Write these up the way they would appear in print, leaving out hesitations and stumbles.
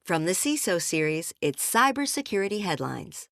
From the CISO Series, it's cybersecurity headlines.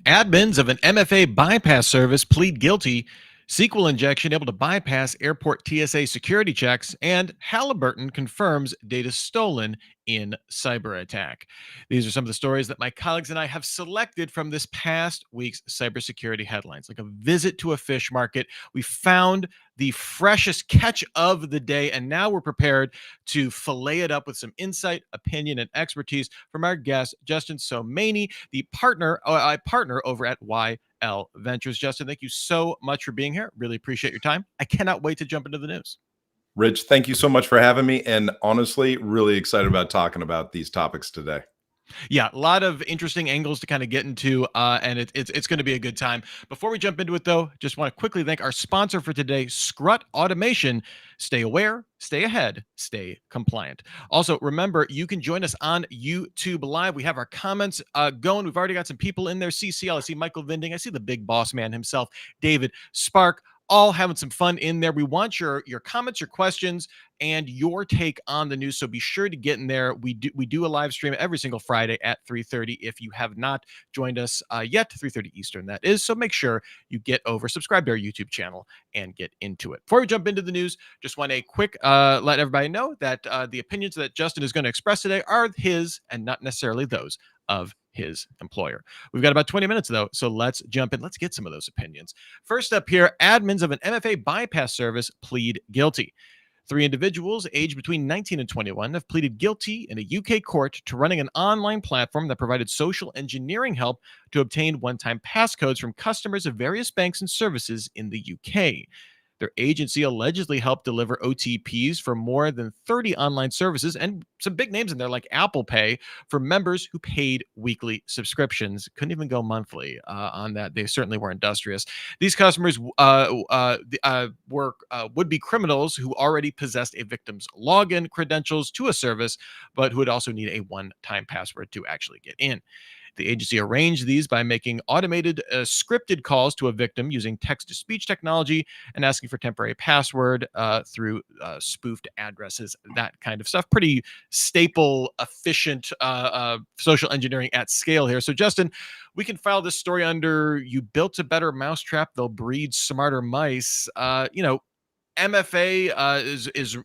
Admins of an MFA bypass service plead guilty. SQL injection able to bypass airport TSA security checks, and Halliburton confirms data stolen in cyber attack. These are some of the stories that my colleagues and I have selected from this past week's cybersecurity headlines. Like a visit to a fish market, we found the freshest catch of the day, and now we're prepared to fillet it up with some insight, opinion, and expertise from our guest, Justin Somaini, the partner over at YL Ventures. Justin, thank you so much for being here. Really appreciate your time. I cannot wait to jump into the news. Rich, thank you so much for having me. And honestly, really excited about talking about these topics today. Yeah, a lot of interesting angles to kind of get into, and it's going to be a good time. Before we jump into it, though, just want to quickly thank our sponsor for today, Scrut Automation. Stay aware, stay ahead, stay compliant. Also, remember, you can join us on YouTube Live. We have our comments going. We've already got some people in there. CCL, I see Michael Vinding. I see the big boss man himself, David Spark, all having some fun in there. We want your comments, your questions, and your take on the news. So be sure to get in there. We do a live stream every single Friday at 3:30. If you have not joined us yet, 3:30 Eastern, that is. So make sure you get over, subscribe to our YouTube channel, and get into it. Before we jump into the news, just want a quick let everybody know that the opinions that Justin is going to express today are his and not necessarily those of his employer. We've got about 20 minutes, though, so let's jump in. Let's get some of those opinions. First up here, admins of an MFA bypass service plead guilty. 3 individuals aged between 19 and 21 have pleaded guilty in a UK court to running an online platform that provided social engineering help to obtain one-time passcodes from customers of various banks and services in the UK. Their agency allegedly helped deliver OTPs for more than 30 online services and some big names in there like Apple Pay for members who paid weekly subscriptions. Couldn't even go monthly on that. They certainly were industrious. These customers were would-be criminals who already possessed a victim's login credentials to a service, but who would also need a one-time password to actually get in. The agency arranged these by making automated scripted calls to a victim using text-to-speech technology and asking for temporary password through spoofed addresses, that kind of stuff. Pretty staple, efficient social engineering at scale here. So, Justin, we can file this story under "You built a better mousetrap, they'll breed smarter mice." MFA is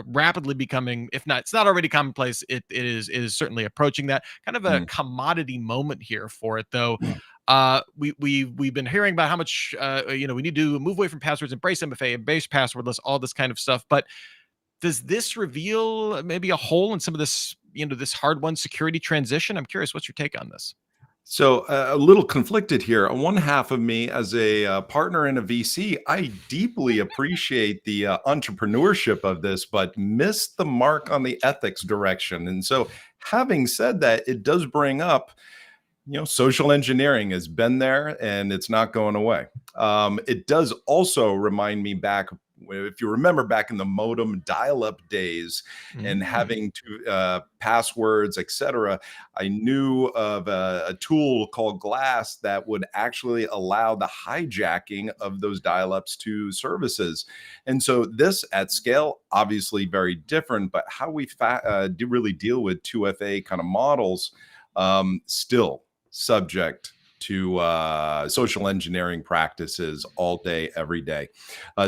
rapidly becoming, if not, it's not already commonplace. It is certainly approaching that kind of a commodity moment here for it, though. We've been hearing about how much we need to move away from passwords, embrace MFA, embrace passwordless, all this kind of stuff. But does this reveal maybe a hole in some of this, this hard-won security transition? I'm curious, what's your take on this? So a little conflicted here. On one half of me, as a partner in a VC, I deeply appreciate the entrepreneurship of this, but missed the mark on the ethics direction. And so, having said that, it does bring up, social engineering has been there and it's not going away. It does also remind me back, if you remember back in the modem dial-up days and having to passwords, etc. I knew of a tool called Glass that would actually allow the hijacking of those dial-ups to services. And so this at scale, obviously very different, but how we do really deal with 2FA kind of models, still subject to social engineering practices all day, every day.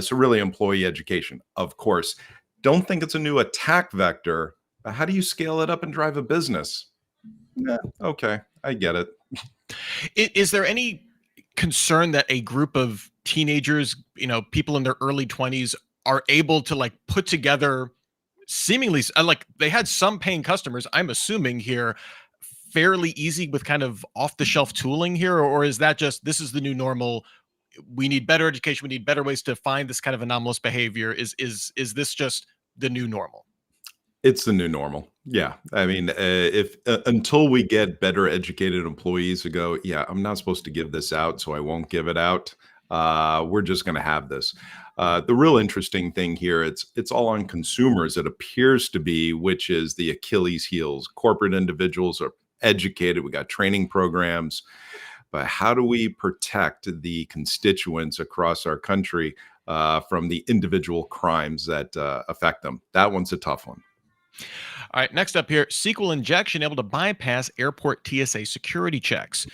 So really employee education, of course. Don't think it's a new attack vector. How do you scale it up and drive a business? Yeah, okay, I get it. Is there any concern that a group of teenagers, people in their early 20s are able to put together seemingly they had some paying customers, I'm assuming here, fairly easy with kind of off-the-shelf tooling here, or is that just this is the new normal? We need better education. We need better ways to find this kind of anomalous behavior. Is this just the new normal? It's the new normal. Yeah. I mean, if until we get better educated employees who go, yeah, I'm not supposed to give this out, so I won't give it out. We're just going to have this. The real interesting thing here, it's all on consumers. It appears to be, which is the Achilles heels. Corporate individuals educated, we got training programs, but how do we protect the constituents across our country from the individual crimes that affect them? That one's a tough one. All right, next up here, SQL injection able to bypass airport TSA security checks.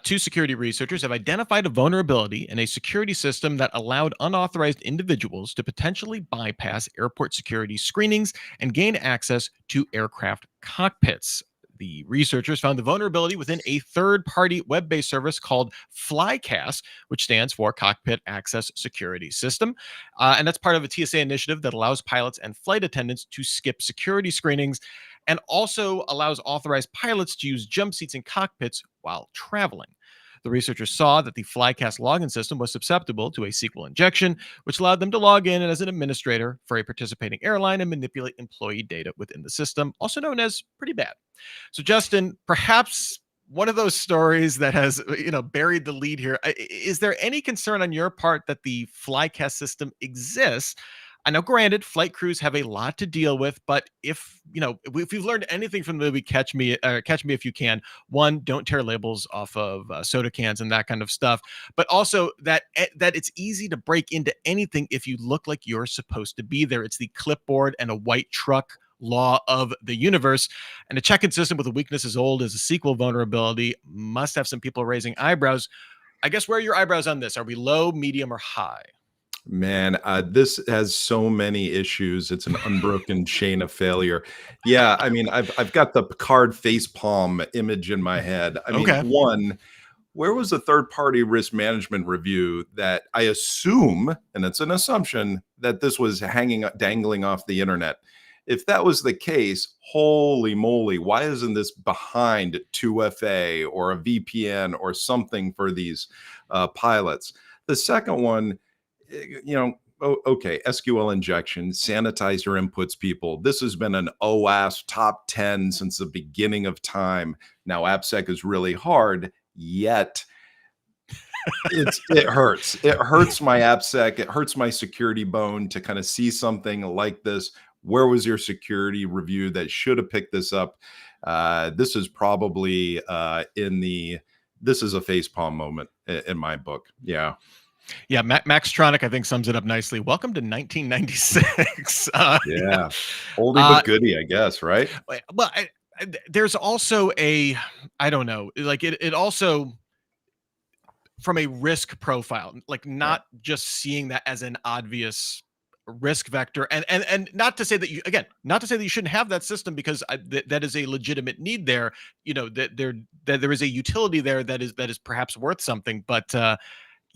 Two security researchers have identified a vulnerability in a security system that allowed unauthorized individuals to potentially bypass airport security screenings and gain access to aircraft cockpits. The researchers found the vulnerability within a third-party web-based service called FlyCAS, which stands for Cockpit Access Security System. And that's part of a TSA initiative that allows pilots and flight attendants to skip security screenings and also allows authorized pilots to use jump seats in cockpits while traveling. The researchers saw that the FlyCast login system was susceptible to a SQL injection, which allowed them to log in as an administrator for a participating airline and manipulate employee data within the system, also known as pretty bad. So, Justin, perhaps one of those stories that has, buried the lead here. Is there any concern on your part that the FlyCast system exists? I know, granted, flight crews have a lot to deal with, but if you've learned anything from the movie Catch Me If You Can, one, don't tear labels off of soda cans and that kind of stuff, but also that it's easy to break into anything if you look like you're supposed to be there. It's the clipboard and a white truck law of the universe, and a check-in system with a weakness as old as a SQL vulnerability must have some people raising eyebrows. I guess, where are your eyebrows on this? Are we low, medium, or high? Man, this has so many issues. It's an unbroken chain of failure. Yeah, I mean, I've got the Picard face palm image in my head. I mean, Okay. one, where was the third party risk management review that I assume, and it's an assumption, that this was dangling off the internet? If that was the case, holy moly, why isn't this behind 2FA or a VPN or something for these pilots? The second one, okay, SQL injection, sanitize your inputs, people. This has been an OWASP top 10 since the beginning of time. Now, AppSec is really hard, yet it hurts. It hurts my AppSec. It hurts my security bone to kind of see something like this. Where was your security review that should have picked this up? This is probably this is a facepalm moment in my book. Yeah. Yeah, Maxtronic, I think, sums it up nicely. Welcome to 1996. Yeah, oldie but goodie, I guess, right? Well, there's also I don't know, like it also, from a risk profile, like not just seeing that as an obvious risk vector, and not to say that not to say that you shouldn't have that system, because that is a legitimate need there. That there is a utility there that is perhaps worth something, but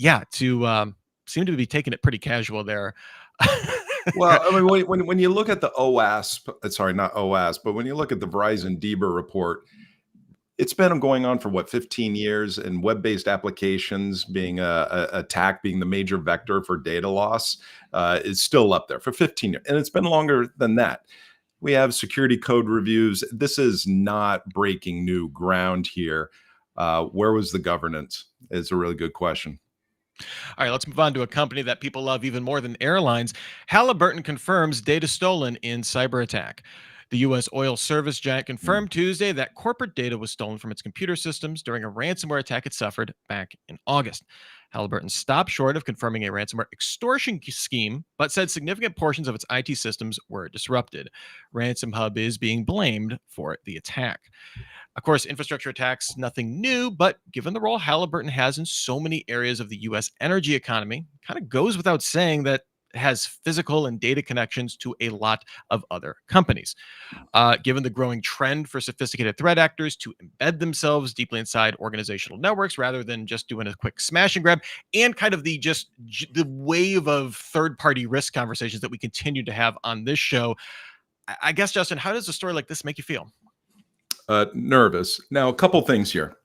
yeah, to seem to be taking it pretty casual there. Well, I mean, when you look at the OWASP, sorry, not OWASP, but when you look at the Verizon DBER report, it's been going on for 15 years, and web-based applications being attacked, being the major vector for data loss, is still up there for 15 years, and it's been longer than that. We have security code reviews. This is not breaking new ground here. Where was the governance? It's a really good question. All right, let's move on to a company that people love even more than airlines. Halliburton confirms data stolen in cyber attack. The U.S. oil service giant confirmed Tuesday that corporate data was stolen from its computer systems during a ransomware attack it suffered back in August. Halliburton stopped short of confirming a ransomware extortion scheme, but said significant portions of its IT systems were disrupted. Ransom Hub is being blamed for the attack. Of course, infrastructure attacks, nothing new, but given the role Halliburton has in so many areas of the U.S. energy economy, kind of goes without saying that it has physical and data connections to a lot of other companies. Given the growing trend for sophisticated threat actors to embed themselves deeply inside organizational networks rather than just doing a quick smash and grab, and kind of the wave of third-party risk conversations that we continue to have on this show, I guess, Justin, how does a story like this make you feel? Nervous. Now, a couple things here.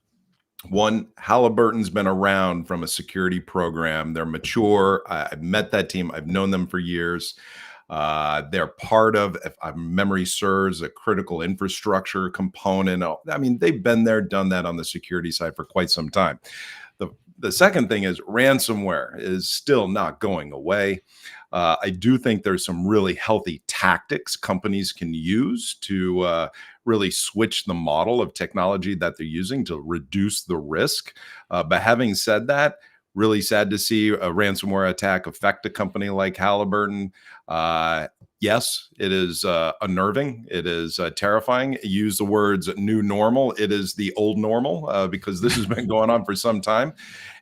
One, Halliburton's been around from a security program. They're mature. I've met that team. I've known them for years. They're part of, if my memory serves, a critical infrastructure component. I mean, they've been there, done that on the security side for quite some time. The second thing is ransomware is still not going away. I do think there's some really healthy tactics companies can use to really switch the model of technology that they're using to reduce the risk. But having said that, really sad to see a ransomware attack affect a company like Halliburton. Yes, it is unnerving. It is terrifying. Use the words new normal. It is the old normal because this has been going on for some time.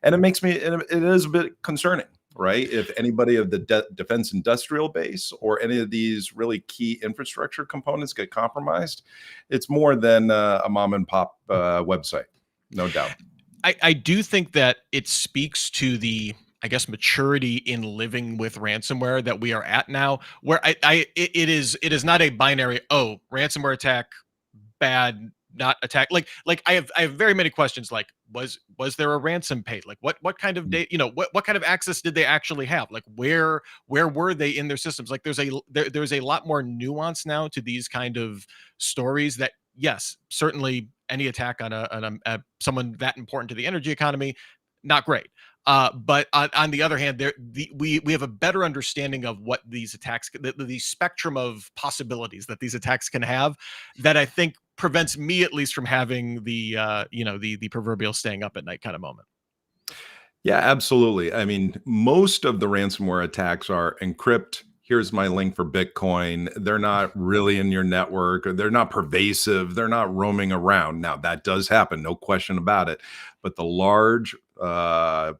And it is a bit concerning, right? If anybody of the defense industrial base or any of these really key infrastructure components get compromised, it's more than a mom and pop website, no doubt. I do think that it speaks to the, I guess, maturity in living with ransomware that we are at now, where it is not a binary, oh, ransomware attack, bad, not attack. Like I have very many questions. Like, was there a ransom paid? Like what kind of data, what kind of access did they actually have? Like where were they in their systems? Like there's a lot more nuance now to these kind of stories that, yes, certainly any attack on a someone that important to the energy economy, not great. But on the other hand, we have a better understanding of what these attacks, the spectrum of possibilities that these attacks can have, that I think prevents me at least from having the the proverbial staying up at night kind of moment. Yeah, absolutely. I mean, most of the ransomware attacks are encrypt. Here's my link for Bitcoin. They're not really in your network, or they're not pervasive. They're not roaming around. Now, that does happen, no question about it. But the large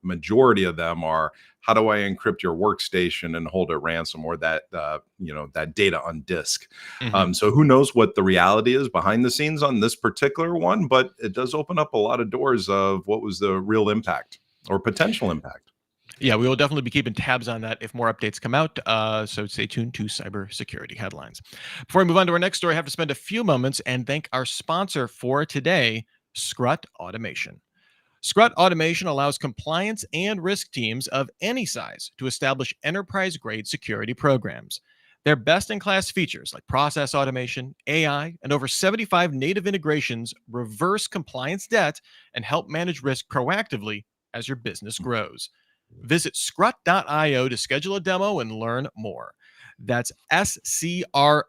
majority of them are, how do I encrypt your workstation and hold it ransom, or that that data on disk? Mhm. So who knows what the reality is behind the scenes on this particular one? But it does open up a lot of doors of what was the real impact or potential impact. Yeah, we will definitely be keeping tabs on that if more updates come out. So stay tuned to cybersecurity headlines. Before we move on to our next story, I have to spend a few moments and thank our sponsor for today, Scrut Automation. Scrut Automation allows compliance and risk teams of any size to establish enterprise grade security programs. Their best in class features like process automation, AI, and over 75 native integrations reverse compliance debt and help manage risk proactively as your business grows. Visit scrut.io to schedule a demo and learn more. That's SCRUT.io.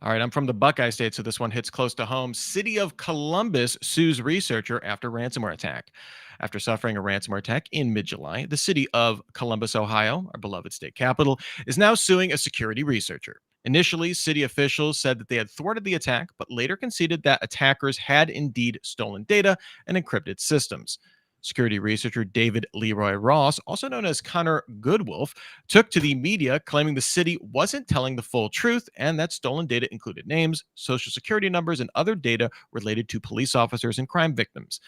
All right, I'm from the Buckeye State, so this one hits close to home. City of Columbus sues researcher after ransomware attack. After suffering a ransomware attack in mid-July, the city of Columbus, Ohio, our beloved state capital, is now suing a security researcher. Initially, city officials said that they had thwarted the attack, but later conceded that attackers had indeed stolen data and encrypted systems. Security researcher David Leroy Ross, also known as Connor Goodwolf, took to the media claiming the city wasn't telling the full truth and that stolen data included names, social security numbers, and other data related to police officers and crime victims.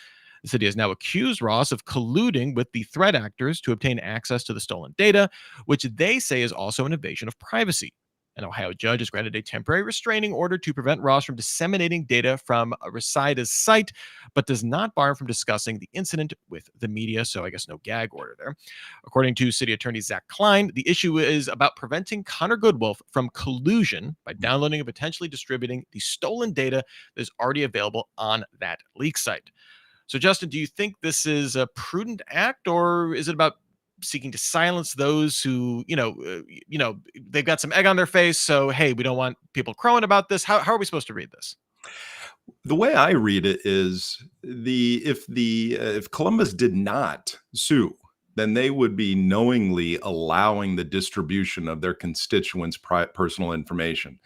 The city has now accused Ross of colluding with the threat actors to obtain access to the stolen data, which they say is also an invasion of privacy. An Ohio judge has granted a temporary restraining order to prevent Ross from disseminating data from Resida's site, but does not bar him from discussing the incident with the media. So I guess no gag order there. According to City Attorney Zach Klein, the issue is about preventing Connor Goodwolf from collusion by downloading and potentially distributing the stolen data that is already available on that leak site. So, Justin, do you think this is a prudent act, or is it about seeking to silence those who, they've got some egg on their face? So, hey, we don't want people crowing about this. How are we supposed to read this? The way I read it is if Columbus did not sue, then they would be knowingly allowing the distribution of their constituents' personal information.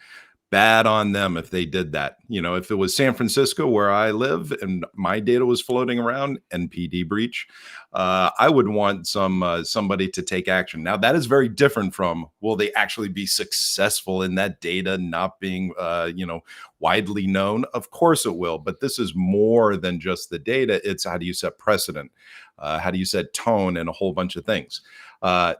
Bad on them if they did that. If it was San Francisco where I live and my data was floating around, NPD breach, I would want somebody to take action. Now that is very different from, will they actually be successful in that data not being widely known? Of course it will, but this is more than just the data. It's how do you set precedent? How do you set tone, and a whole bunch of things. Now,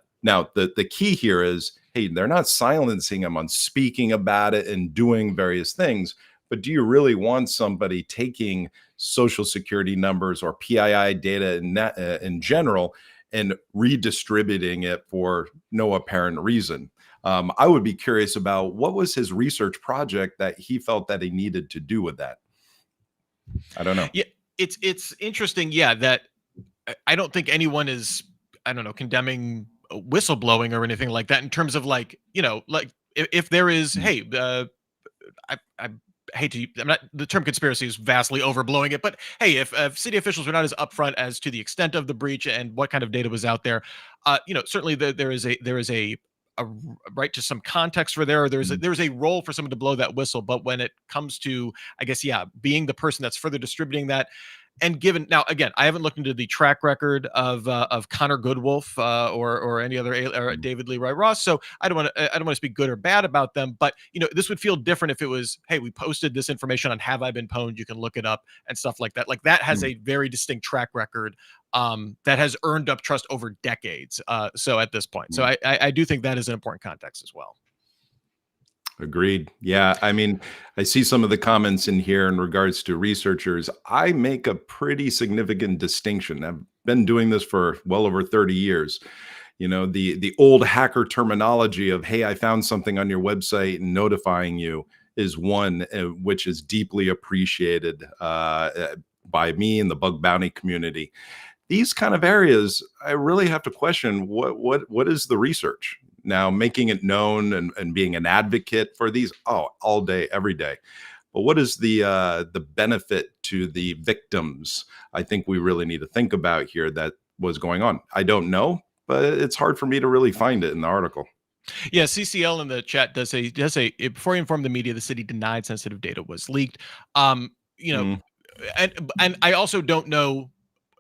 the key here is, hey, they're not silencing them on speaking about it and doing various things, but do you really want somebody taking social security numbers or PII data in general and redistributing it for no apparent reason? I would be curious about what was his research project that he felt that he needed to do with that. I don't know. Yeah, it's interesting. Yeah, that I don't think anyone is, I don't know, condemning whistleblowing or anything like that in terms of like, like if there is, Mm, hey, I hate to, I'm not, the term conspiracy is vastly overblowing it, but hey, if city officials were not as upfront as to the extent of the breach and what kind of data was out there, certainly there is a right to some context for there, or mm, there's a role for someone to blow that whistle. But when it comes to, I guess, yeah, being the person that's further distributing that, and given now again, I haven't looked into the track record of Connor Goodwolf or any other or mm, David Leroy Ross, so I don't want to speak good or bad about them, but this would feel different if it was, hey, we posted this information on Have I Been Pwned, you can look it up and stuff like that. Like that has mm, a very distinct track record that has earned up trust over decades. So at this point, so mm. I do think that is an important context as well. Agreed. Yeah. I mean, I see some of the comments in here in regards to researchers. I make a pretty significant distinction. I've been doing this for well over 30 years. The old hacker terminology of, hey, I found something on your website and notifying you is one which is deeply appreciated by me and the bug bounty community. These kind of areas, I really have to question what is the research now, making it known and being an advocate for these, oh, all day, every day. But what is the benefit to the victims? I think we really need to think about here that was going on. I don't know, but it's hard for me to really find it in the article. Yeah, CCL in the chat does say before he informed the media, the city denied sensitive data was leaked. You know, Mm, and I also don't know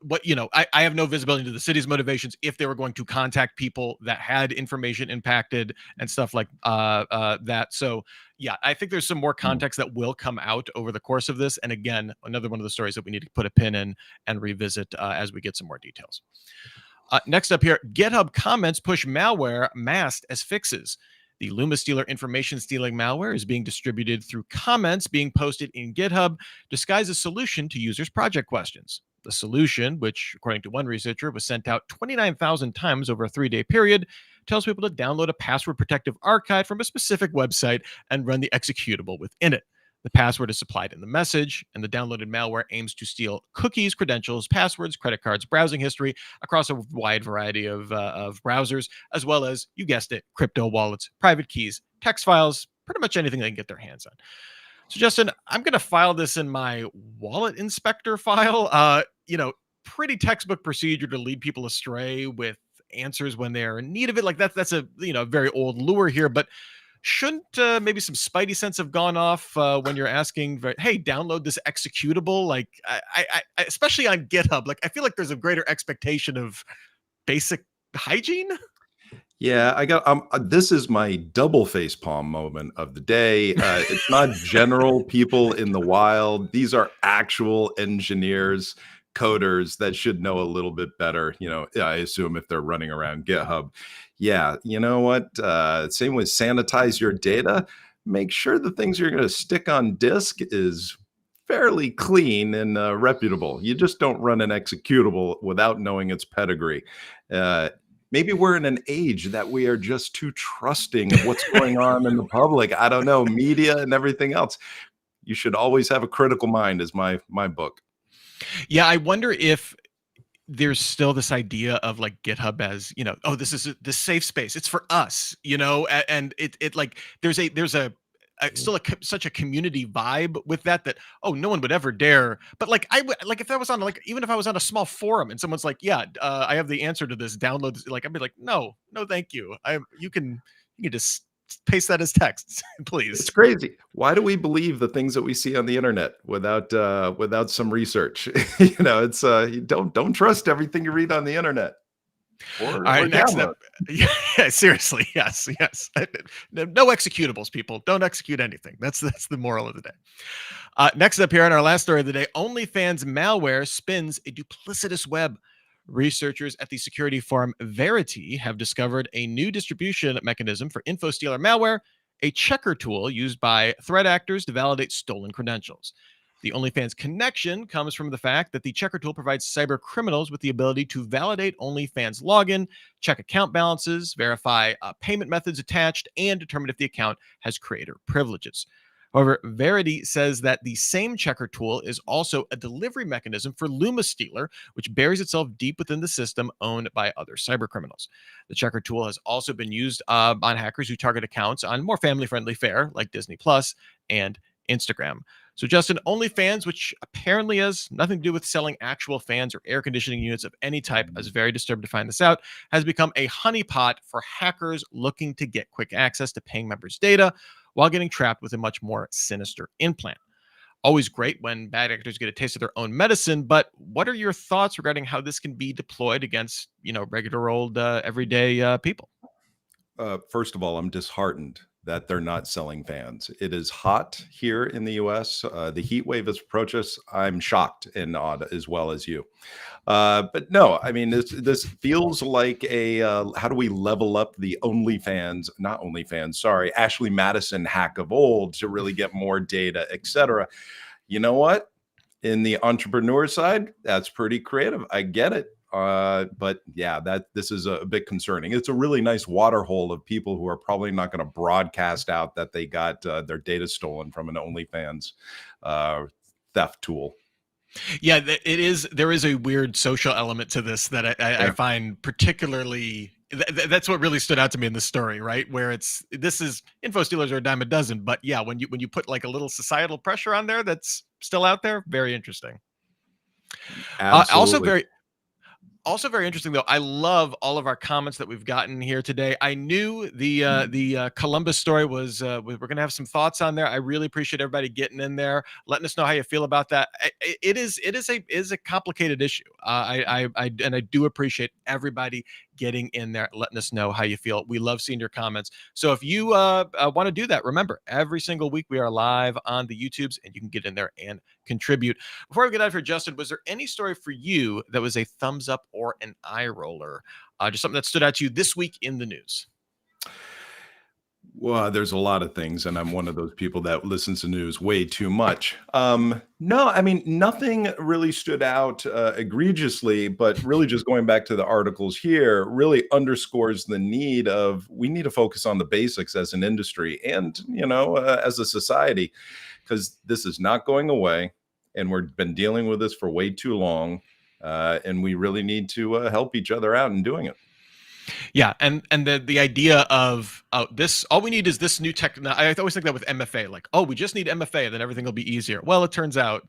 what, I have no visibility into the city's motivations if they were going to contact people that had information impacted and stuff like that. So yeah, I think there's some more mm. context that will come out over the course of this. And again, another one of the stories that we need to put a pin in and revisit as we get some more details. Next up here, GitHub comments push malware masked as fixes. The Luma Stealer information stealing malware is being distributed through comments being posted in GitHub, disguised as a solution to users' project questions. The solution, which, according to one researcher, was sent out 29,000 times over a 3-day period, tells people to download a password protective archive from a specific website and run the executable within it. The password is supplied in the message, and the downloaded malware aims to steal cookies, credentials, passwords, credit cards, browsing history across a wide variety of browsers, as well as, you guessed it, crypto wallets, private keys, text files, pretty much anything they can get their hands on. So, Justin, I'm going to file this in my wallet inspector file. Pretty textbook procedure to lead people astray with answers when they're in need of it. Like that's a very old lure here, but shouldn't maybe some spidey sense have gone off when you're asking for, hey, download this executable? Like especially on GitHub, like I feel like there's a greater expectation of basic hygiene. Yeah, I got this is my double face palm moment of the day. It's not general people in the wild. These are actual engineers, coders that should know a little bit better, I assume if they're running around GitHub. Yeah, you know what? Same with sanitize your data. Make sure the things you're going to stick on disk is fairly clean and reputable. You just don't run an executable without knowing its pedigree. Uh, Maybe we're in an age that we are just too trusting of what's going on in the public. I don't know, media and everything else. You should always have a critical mind is my book. Yeah, I wonder if there's still this idea of like GitHub as, oh, this is the safe space. It's for us, and it like still such a community vibe with that, oh, no one would ever dare. But like I would, like if that was on, like, even if I was on a small forum and someone's like, yeah, I have the answer to this, download this, like I'd be like, no, thank you. You can just paste that as text, It's please. crazy. Why do we believe the things that we see on the internet without some research? It's you don't trust everything you read on the internet or All right, or next up. download. Yeah, seriously, yes. No executables, people. Don't execute anything. That's the moral of the day. Next up here in our last story of the day, OnlyFans Malware spins a duplicitous web. Researchers at the security firm Verity have discovered a new distribution mechanism for InfoStealer malware, a checker tool used by threat actors to validate stolen credentials. The OnlyFans connection comes from the fact that the checker tool provides cyber criminals with the ability to validate OnlyFans login, check account balances, verify payment methods attached, and determine if the account has creator privileges. However, Verity says that the same checker tool is also a delivery mechanism for Luma Stealer, which buries itself deep within the system owned by other cybercriminals. The checker tool has also been used on hackers who target accounts on more family-friendly fare like Disney Plus and Instagram. So, Justin, OnlyFans, which apparently has nothing to do with selling actual fans or air conditioning units of any type, I was very disturbed to find this out, has become a honeypot for hackers looking to get quick access to paying members' data while getting trapped with a much more sinister implant. Always great when bad actors get a taste of their own medicine, but what are your thoughts regarding how this can be deployed against, regular old everyday people? First of all, I'm disheartened that they're not selling fans. It is hot here in the US. The heat wave has approached us. I'm shocked and awed as well as you. But no, I mean, this feels like a how do we level up the OnlyFans, not OnlyFans, sorry, Ashley Madison hack of old to really get more data, etc. You know what? In the entrepreneur side, that's pretty creative. I get it. But yeah, this is a bit concerning. It's a really nice water hole of people who are probably not going to broadcast out that they got their data stolen from an OnlyFans theft tool. Yeah, it is. There is a weird social element to this that I Yeah. find particularly. That's what really stood out to me in the story, right? Where this is info stealers are a dime a dozen, but yeah, when you put like a little societal pressure on there, that's still out there. Very interesting. Also Absolutely. very interesting though. I love all of our comments that we've gotten here today. I knew the Columbus story was we're going to have some thoughts on there. I really appreciate everybody getting in there, letting us know how you feel about that. It is a complicated issue. I do appreciate everybody getting in there, letting us know how you feel. We love seeing your comments. So if you want to do that, remember every single week we are live on the YouTubes, and you can get in there and contribute. Before we get out of here, Justin, was there any story for you that was a thumbs up or an eye roller? Just something that stood out to you this week in the news? Well, there's a lot of things, and I'm one of those people that listens to news way too much. No, I mean, nothing really stood out egregiously, but really just going back to the articles here really underscores the need of we need to focus on the basics as an industry and, as a society, because this is not going away, and we've been dealing with this for way too long, and we really need to help each other out in doing it. Yeah, and the idea of this, all we need is this new tech. I always think that with MFA, like, oh, we just need MFA, then everything will be easier. Well, it turns out,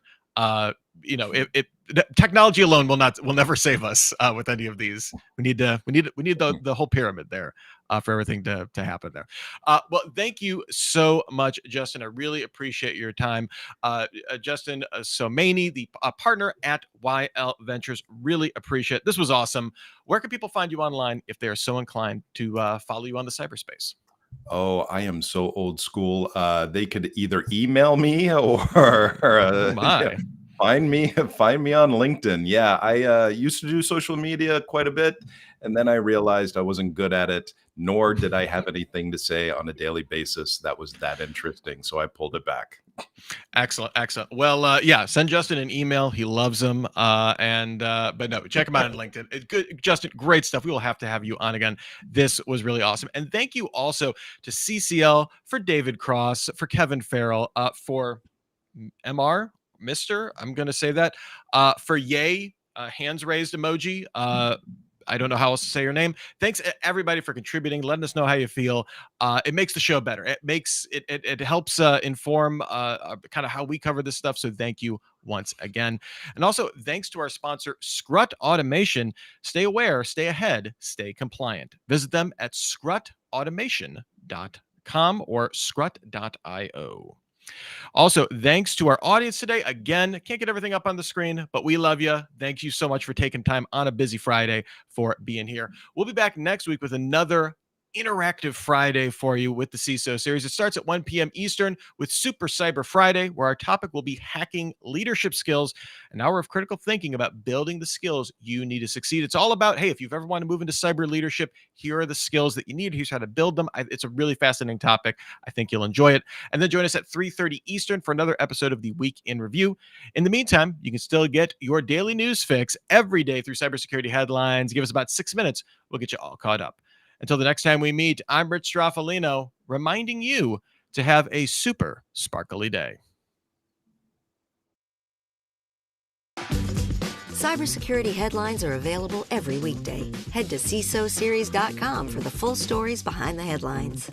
technology alone will never save us with any of these. We need the whole pyramid there for everything to happen there. Well, thank you so much, Justin. I really appreciate your time. Justin Somaini, the partner at YL Ventures, really appreciate it. This was awesome. Where can people find you online if they are so inclined to follow you on the cyberspace? Oh, I am so old school. They could either email me or Oh my. find me on LinkedIn. Yeah, I used to do social media quite a bit, and then I realized I wasn't good at it, nor did I have anything to say on a daily basis that was that interesting. So I pulled it back. Excellent. Well, yeah, send Justin an email. He loves them. But no, check him out on LinkedIn. Good, Justin, great stuff. We will have to have you on again. This was really awesome. And thank you also to CCL, for David Cross, for Kevin Farrell, for MR, Mr. I'm going to say that, for Yay, hands raised emoji. I don't know how else to say your name. Thanks everybody for contributing, letting us know how you feel. It makes the show better. It helps inform kind of how we cover this stuff. So thank you once again. And also thanks to our sponsor, Scrut Automation. Stay aware, stay ahead, stay compliant. Visit them at scrutautomation.com or scrut.io. Also, thanks to our audience today. Again, can't get everything up on the screen, but we love you. Thank you so much for taking time on a busy Friday for being here. We'll be back next week with another interactive Friday for you with the CISO series. It starts at 1 p.m. Eastern with Super Cyber Friday, where our topic will be hacking leadership skills, an hour of critical thinking about building the skills you need to succeed. It's all about, hey, if you've ever wanted to move into cyber leadership, here are the skills that you need. Here's how to build them. It's a really fascinating topic. I think you'll enjoy it. And then join us at 3:30 Eastern for another episode of the Week in Review. In the meantime, you can still get your daily news fix every day through cybersecurity headlines. Give us about 6 minutes. We'll get you all caught up. Until the next time we meet, I'm Rich Stroffolino, reminding you to have a super sparkly day. Cybersecurity headlines are available every weekday. Head to CISOSeries.com for the full stories behind the headlines.